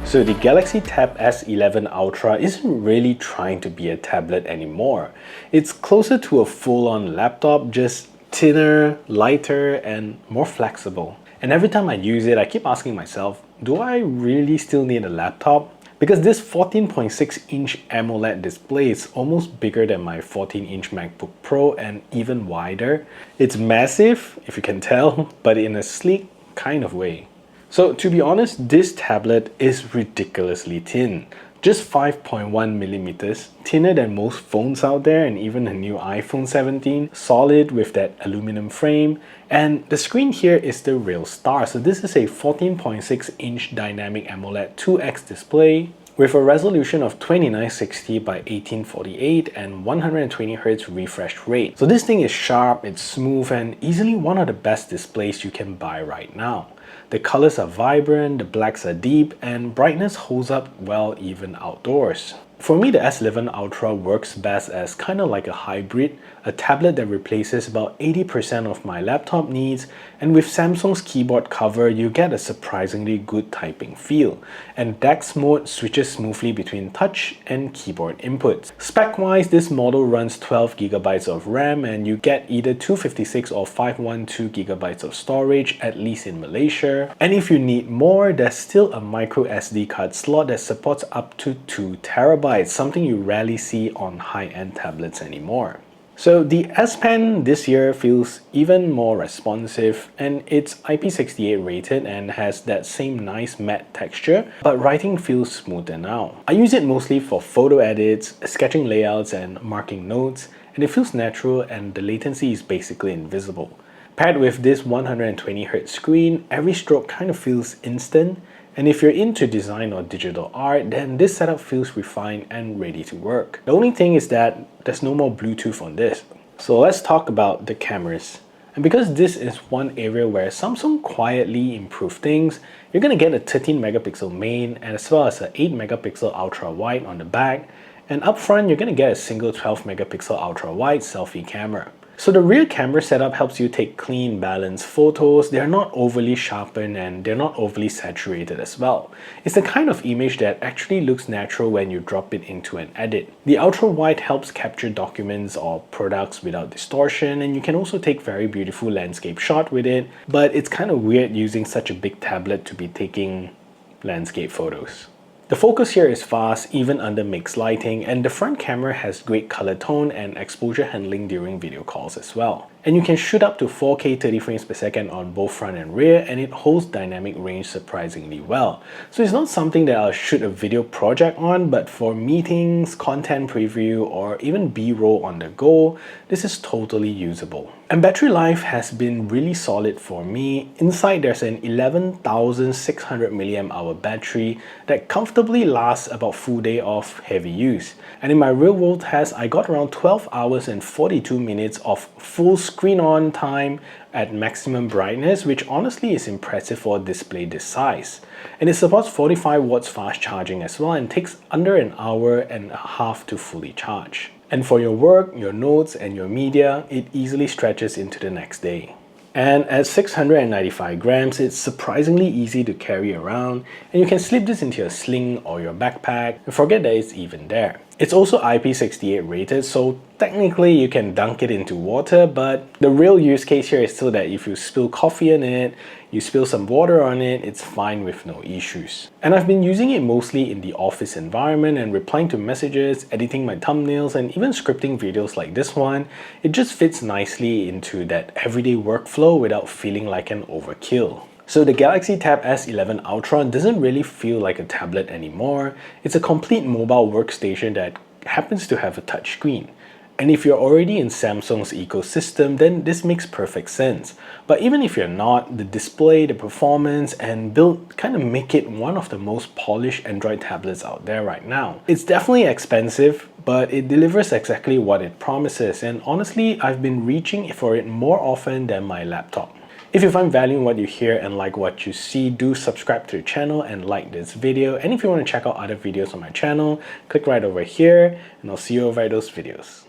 So the Galaxy Tab S11 Ultra isn't really trying to be a tablet anymore. It's closer to a full-on laptop, just thinner, lighter, and more flexible. And every time I use it, I keep asking myself, do I really still need a laptop? Because this 14.6-inch AMOLED display is almost bigger than my 14-inch MacBook Pro and even wider. It's massive, if you can tell, but in a sleek kind of way. So to be honest, this tablet is ridiculously thin. Just 5.1 millimeters, thinner than most phones out there and even the new iPhone 17, solid with that aluminum frame, and the screen here is the real star. So this is a 14.6-inch dynamic AMOLED 2X display with a resolution of 2960 by 1848 and 120Hz refresh rate. So this thing is sharp, it's smooth, and easily one of the best displays you can buy right now. The colors are vibrant, the blacks are deep, and brightness holds up well even outdoors. For me, the S11 Ultra works best as kind of like a hybrid, a tablet that replaces about 80% of my laptop needs, and with Samsung's keyboard cover, you get a surprisingly good typing feel, and DeX mode switches smoothly between touch and keyboard inputs. Spec-wise, this model runs 12GB of RAM, and you get either 256 or 512GB of storage, at least in Malaysia. And if you need more, there's still a micro SD card slot that supports up to 2TB, something you rarely see on high-end tablets anymore. So the S Pen this year feels even more responsive, and it's IP68 rated and has that same nice matte texture, but writing feels smoother now. I use it mostly for photo edits, sketching layouts, and marking notes, and it feels natural and the latency is basically invisible. Paired with this 120Hz screen, every stroke kind of feels instant, and if you're into design or digital art, then this setup feels refined and ready to work. The only thing is that there's no more Bluetooth on this. So let's talk about the cameras. And because this is one area where Samsung quietly improved things, you're gonna get a 13 megapixel main and as well as an 8 megapixel ultra wide on the back. And up front, you're gonna get a single 12 megapixel ultra wide selfie camera. So the rear camera setup helps you take clean, balanced photos. They're not overly sharpened and they're not overly saturated as well. It's the kind of image that actually looks natural when you drop it into an edit. The ultra wide helps capture documents or products without distortion, and you can also take very beautiful landscape shot with it, but it's kind of weird using such a big tablet to be taking landscape photos. The focus here is fast even under mixed lighting, and the front camera has great color tone and exposure handling during video calls as well. And you can shoot up to 4K 30 frames per second on both front and rear, and it holds dynamic range surprisingly well. So it's not something that I'll shoot a video project on, but for meetings, content preview, or even B-roll on the go, this is totally usable. And battery life has been really solid for me. Inside there's an 11,600 mAh battery that comfortably lasts about full day of heavy use. And in my real world test, I got around 12 hours and 42 minutes of full screen on time at maximum brightness, which honestly is impressive for a display this size. And it supports 45 watts fast charging as well and takes under an hour and a half to fully charge. And for your work, your notes, and your media, it easily stretches into the next day. And at 695 grams, it's surprisingly easy to carry around, and you can slip this into your sling or your backpack and forget that it's even there. It's also IP68 rated, so technically you can dunk it into water, but the real use case here is still that if you spill coffee in it, you spill some water on it, it's fine with no issues. And I've been using it mostly in the office environment and replying to messages, editing my thumbnails, and even scripting videos like this one. It just fits nicely into that everyday workflow without feeling like an overkill. So the Galaxy Tab S11 Ultra doesn't really feel like a tablet anymore. It's a complete mobile workstation that happens to have a touchscreen. And if you're already in Samsung's ecosystem, then this makes perfect sense. But even if you're not, the display, the performance, and build kind of make it one of the most polished Android tablets out there right now. It's definitely expensive, but it delivers exactly what it promises. And honestly, I've been reaching for it more often than my laptop. If you find value in what you hear and like what you see, do subscribe to the channel and like this video. And if you want to check out other videos on my channel, click right over here, and I'll see you over at those videos.